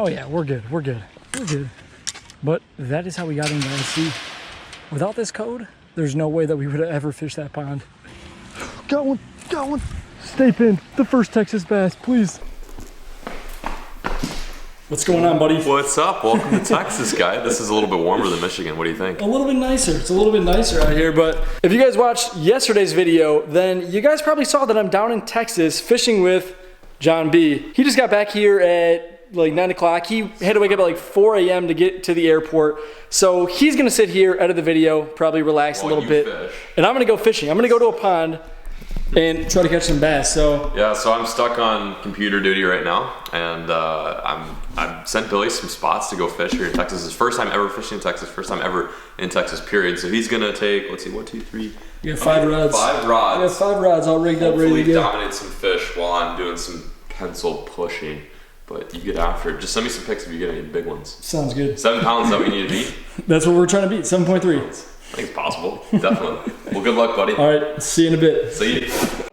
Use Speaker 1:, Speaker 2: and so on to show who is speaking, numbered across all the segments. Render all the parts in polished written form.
Speaker 1: Oh yeah, we're good. We're good. We're good. But that is how we got into NC. Without this code, there's no way that we would have ever fished that pond. Got one. Got one. Stay pinned. The first Texas bass, please. What's going on, buddy?
Speaker 2: What's up? Welcome to Texas, guy. This is a little bit warmer than Michigan. What do you think?
Speaker 1: A little bit nicer. It's a little bit nicer out here, but if you guys watched yesterday's video, then you guys probably saw that I'm down in Texas fishing with John B. He just got back here at like 9 o'clock. He had to wake up at like 4 a.m. to get to the airport. So he's gonna sit here, edit the video, probably relax a little bit. Fish. And I'm gonna go fishing. I'm gonna go to a pond and try to catch some bass. So
Speaker 2: yeah, so I'm stuck on computer duty right now, and I've sent Billy some spots to go fish here in Texas. His first time ever fishing in Texas, first time ever in Texas, period. So he's gonna take, let's see, 1, 2, 3.
Speaker 1: You got 5 rods.
Speaker 2: 5 rods.
Speaker 1: You got 5 rods all rigged up, ready to go.
Speaker 2: Dominate some fish while I'm doing some pencil pushing. But you get after it. Just send me some pics if you get any big ones.
Speaker 1: Sounds good.
Speaker 2: 7 pounds, is that what you need to beat?
Speaker 1: That's what we're trying to beat, 7.3.
Speaker 2: I think it's possible, definitely. Well, good luck, buddy.
Speaker 1: All right, see you in a bit.
Speaker 2: See you.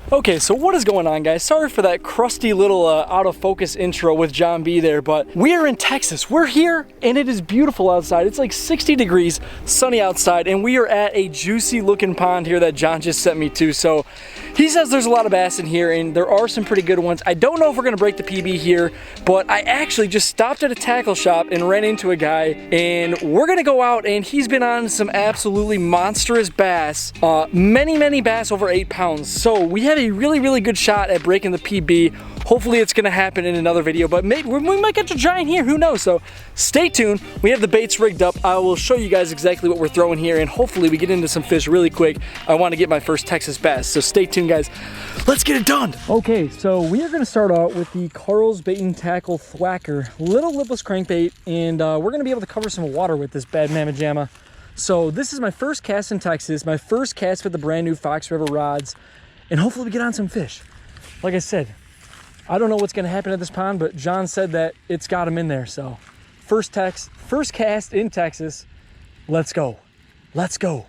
Speaker 1: Okay, so what is going on, guys? Sorry for that crusty little out of focus intro with John B there, but we are in Texas. We're here and it is beautiful outside. It's like 60 degrees, sunny outside, and we are at a juicy looking pond here that John just sent me to. So he says there's a lot of bass in here and there are some pretty good ones. I don't know if we're gonna break the PB here, but I actually just stopped at a tackle shop and ran into a guy, and we're gonna go out, and he's been on some absolutely monstrous bass, many bass over 8 pounds. So we have a really good shot at breaking the PB. Hopefully it's gonna happen in another video, but maybe we might catch a giant here, who knows? So stay tuned. We have the baits rigged up. I will show you guys exactly what we're throwing here, and hopefully we get into some fish really quick. I want to get my first Texas bass, so stay tuned, guys. Let's get it done. Okay, so we are gonna start out with the Carl's Bait and Tackle Thwacker, little lipless crankbait, and we're gonna be able to cover some water with this bad mamma jamma. So this is my first cast in Texas, my first cast with the brand new Fox River rods, and hopefully we get on some fish. Like I said, I don't know what's gonna happen at this pond, but John said that it's got him in there. So first cast in Texas, let's go. Let's go.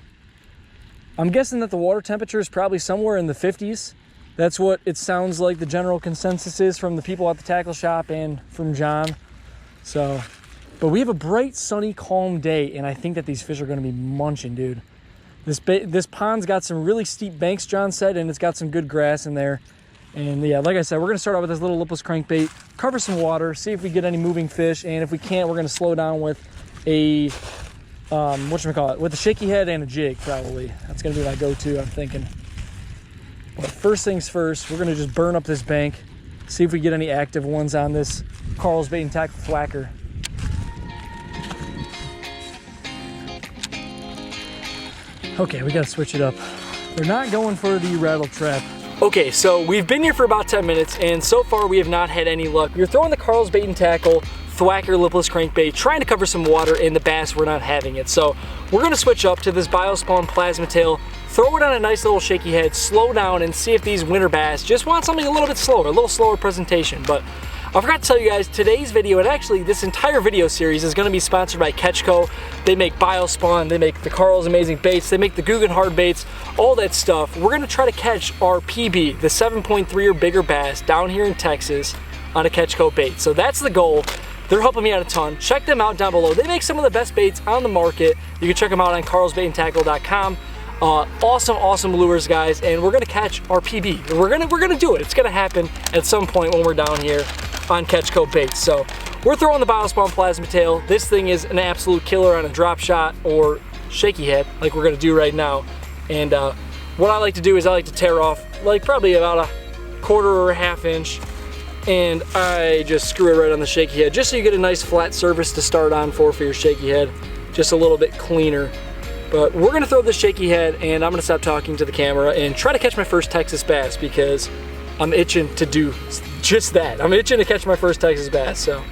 Speaker 1: I'm guessing that the water temperature is probably somewhere in the 50s. That's what it sounds like the general consensus is from the people at the tackle shop and from John. So, but we have a bright, sunny, calm day, and I think that these fish are gonna be munching, dude. This pond's got some really steep banks, John said, and it's got some good grass in there. And yeah, like I said, we're gonna start out with this little lipless crankbait, cover some water, see if we get any moving fish, and if we can't, we're gonna slow down with a, whatchamacallit, with a shaky head and a jig, probably. That's gonna be my go-to, I'm thinking. But first things first, we're gonna just burn up this bank, see if we get any active ones on this Carl's Bait and Tackle Thwacker. Okay, we gotta switch it up. They're not going for the rattle trap. Okay, so we've been here for about 10 minutes, and so far we have not had any luck. We're throwing the Carl's Bait and Tackle Thwacker lipless crankbait, trying to cover some water, and the bass, we're not having it. So we're gonna switch up to this Biospawn Plasma Tail, throw it on a nice little shaky head, slow down, and see if these winter bass just want something a little bit slower, a little slower presentation. But I forgot to tell you guys, today's video, and actually this entire video series, is gonna be sponsored by Catchco. They make Biospawn, they make the Carl's Amazing Baits, they make the Guggen hard baits, all that stuff. We're gonna try to catch our PB, the 7.3 or bigger bass, down here in Texas on a Catchco bait. So that's the goal. They're helping me out a ton. Check them out down below. They make some of the best baits on the market. You can check them out on carlsbaitandtackle.com. Awesome lures, guys, and we're gonna catch our PB. We're gonna do it. It's gonna happen at some point when we're down here on Catchco baits. So we're throwing the Biospawn Plasma Tail. This thing is an absolute killer on a drop shot or shaky head, like we're gonna do right now. And what I like to do is I like to tear off like probably about a 1/4 or a 1/2 inch, and I just screw it right on the shaky head, just so you get a nice flat surface to start on for your shaky head, just a little bit cleaner. But we're gonna throw the shaky head, and I'm gonna stop talking to the camera and try to catch my first Texas bass, because I'm itching to do just that. I'm itching to catch my first Texas bass. So,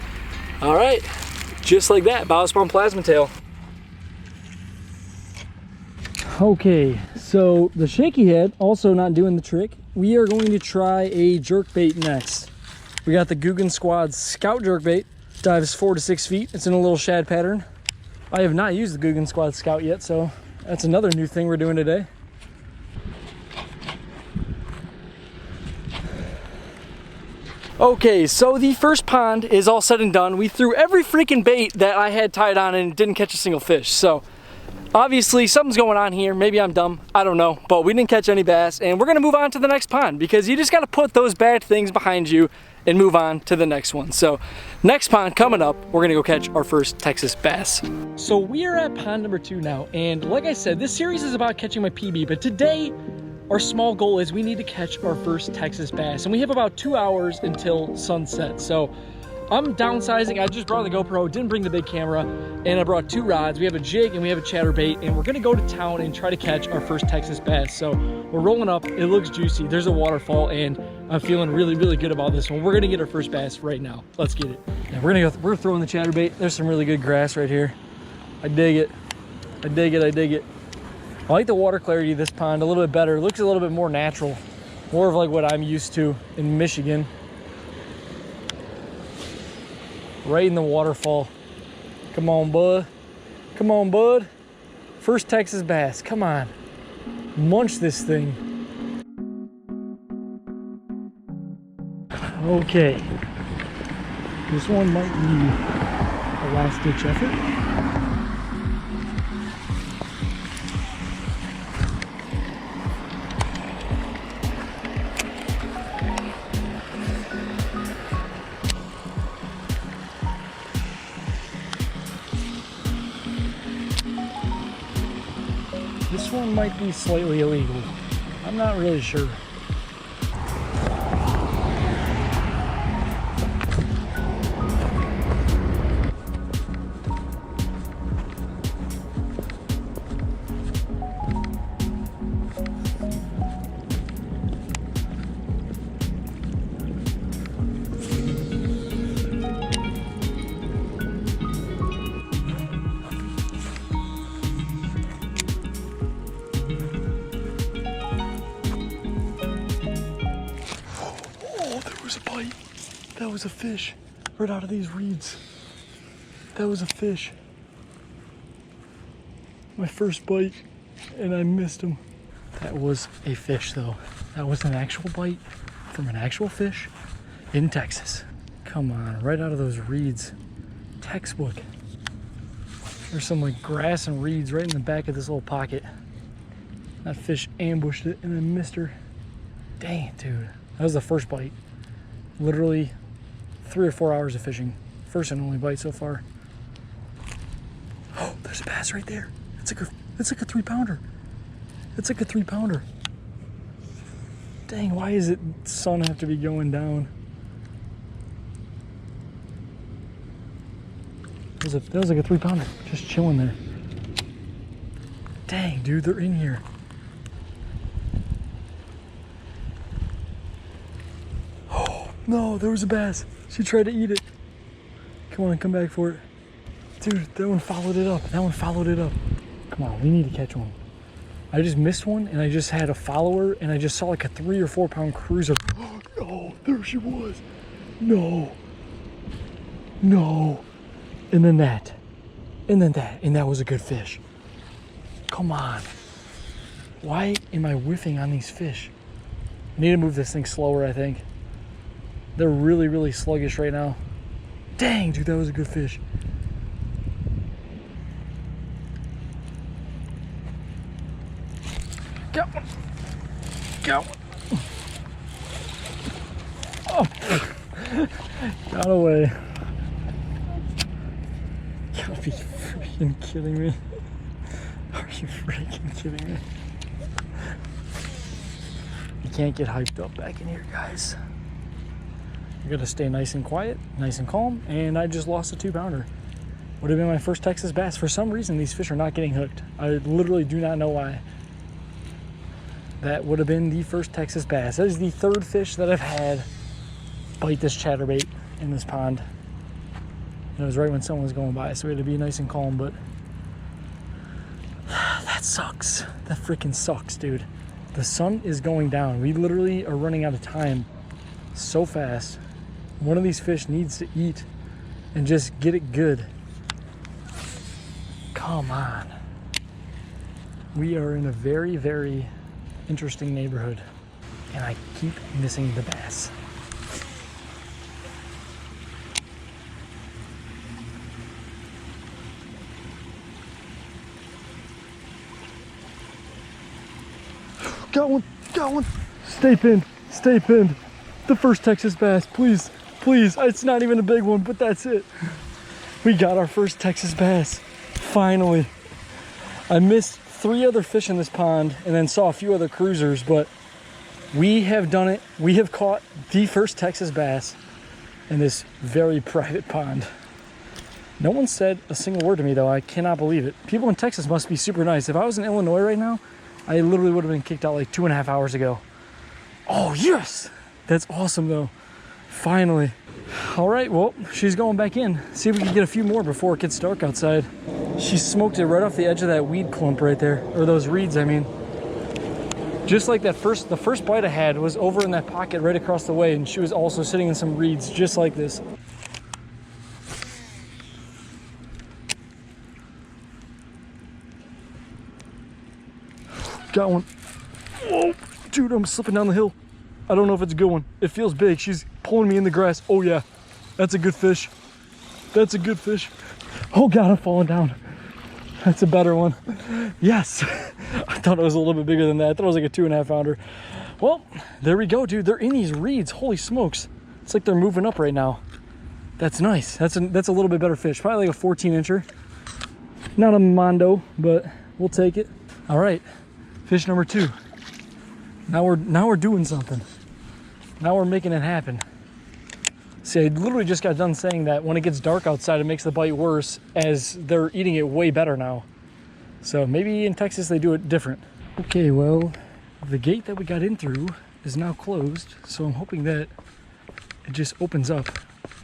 Speaker 1: all right, just like that, Biospawn Plasma Tail. Okay, so the shaky head also not doing the trick. We are going to try a jerk bait next. We got the Googans Squad Scout jerk bait. Dives 4 to 6 feet. It's in a little shad pattern. I have not used the Googans Squad Scout yet, so that's another new thing we're doing today. Okay, so the first pond is all said and done. We threw every freaking bait that I had tied on and didn't catch a single fish. So obviously something's going on here. Maybe I'm dumb, I don't know, but we didn't catch any bass, and we're gonna move on to the next pond because you just gotta put those bad things behind you and move on to the next one. So next pond coming up, we're gonna go catch our first Texas bass. So we are at pond number 2 now, and like I said, this series is about catching my PB, but today our small goal is we need to catch our first Texas bass, and we have about 2 hours until sunset. So I'm downsizing. I just brought the GoPro, didn't bring the big camera, and I brought 2 rods. We have a jig and we have a chatterbait, and we're gonna go to town and try to catch our first Texas bass. So we're rolling up, it looks juicy. There's a waterfall, and I'm feeling really, really good about this one. We're gonna get our first bass right now. Let's get it. Yeah, we're throwing the chatterbait. There's some really good grass right here. I dig it. I dig it, I dig it. I like the water clarity of this pond a little bit better. It looks a little bit more natural. More of like what I'm used to in Michigan. Right in the waterfall. Come on, bud. Come on, bud. First Texas bass, come on. Munch this thing. Okay. This one might be a last ditch effort. This one might be slightly illegal. I'm not really sure. That was a fish right out of these reeds. That was a fish. My first bite, and I missed him. That was a fish though. That was an actual bite from an actual fish in Texas. Come on, right out of those reeds. Textbook. There's some like grass and reeds right in the back of this little pocket. That fish ambushed it and I missed her. Dang, dude. That was the first bite. Literally 3 or 4 hours of fishing. First and only bite so far. Oh, there's a bass right there. It's like a 3-pounder. It's like a 3-pounder. Dang, why is it sun have to be going down? That was like a 3-pounder, just chilling there. Dang, dude, they're in here. Oh, no, there was a bass. She tried to eat it. Come on, come back for it. Dude, that one followed it up. That one followed it up. Come on, we need to catch one. I just missed one, and I just had a follower, and I just saw like a 3 or 4 pound cruiser. Oh, there she was. No. No. And then that. And then that. And that was a good fish. Come on. Why am I whiffing on these fish? I need to move this thing slower, I think. They're really, really sluggish right now. Dang, dude, that was a good fish. Got one. Got one. Oh. Got away. You gotta be freaking kidding me. Are you freaking kidding me? You can't get hyped up back in here, guys. You gotta stay nice and quiet, nice and calm, and I just lost a 2-pounder. Would have been my first Texas bass. For some reason, these fish are not getting hooked. I literally do not know why. That would have been the first Texas bass. That is the 3rd fish that I've had bite this chatterbait in this pond. And it was right when someone was going by, so we had to be nice and calm, but that sucks. That freaking sucks, dude. The sun is going down. We literally are running out of time so fast. One of these fish needs to eat and just get it good. Come on. We are in a very, very interesting neighborhood, and I keep missing the bass. Got one, got one. Stay pinned, stay pinned. The first Texas bass, please, please. It's not even a big one, but that's it. We got our first Texas bass, finally. I missed 3 other fish in this pond and then saw a few other cruisers, but we have done it. We have caught the first Texas bass in this very private pond. No one said a single word to me though. I cannot believe it. People in Texas must be super nice. If I was in Illinois right now, I literally would have been kicked out like 2.5 hours ago. Oh yes, that's awesome though. Finally. All right, well, she's going back in. See if we can get a few more before it gets dark outside. She smoked it right off the edge of that weed clump right there, or those reeds, I mean. Just like the first bite I had was over in that pocket right across the way, and she was also sitting in some reeds just like this. Got one. Whoa, dude, I'm slipping down the hill. I don't know if it's a good one. It feels big. She's pulling me in the grass. Oh yeah, that's a good fish. That's a good fish. Oh God, I'm falling down. That's a better one. Yes. I thought it was a little bit bigger than that. I thought it was like a 2.5 pounder. Well, there we go, dude. They're in these reeds. Holy smokes. It's like they're moving up right now. That's nice. That's a little bit better fish. Probably like a 14-incher. Not a mondo, but we'll take it. All right, fish number 2. Now we're doing something. Now we're making it happen. See, I literally just got done saying that when it gets dark outside, it makes the bite worse, as they're eating it way better now. So maybe in Texas they do it different. Okay, well, the gate that we got in through is now closed, so I'm hoping that it just opens up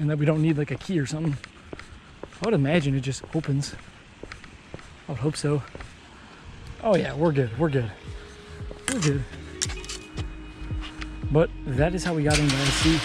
Speaker 1: and that we don't need like a key or something. I would imagine it just opens. I would hope so. Oh yeah, we're good, we're good. We're good. But that is how we got in there. See,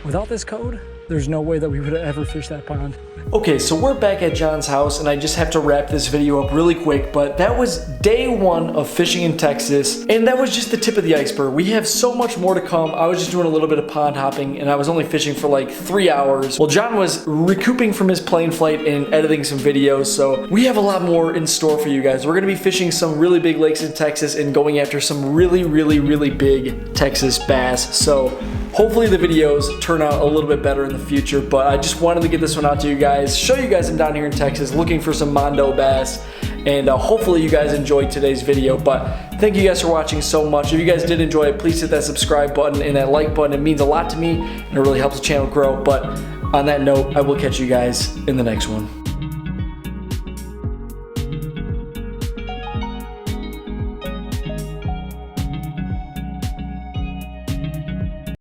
Speaker 1: without this code, there's no way that we would have ever fished that pond. Okay, so we're back at John's house, and I just have to wrap this video up really quick, but that was day 1 of fishing in Texas, and that was just the tip of the iceberg. We have so much more to come. I was just doing a little bit of pond hopping, and I was only fishing for like 3 hours. Well, John was recouping from his plane flight and editing some videos, so we have a lot more in store for you guys. We're gonna be fishing some really big lakes in Texas and going after some really, really, really big Texas bass. So hopefully the videos turn out a little bit better in the future, but I just wanted to get this one out to you guys, show you guys I'm down here in Texas looking for some mondo bass, and hopefully you guys enjoyed today's video. But thank you guys for watching so much. If you guys did enjoy it, please hit that subscribe button and that like button. It means a lot to me and it really helps the channel grow. But on that note, I will catch you guys in the next one.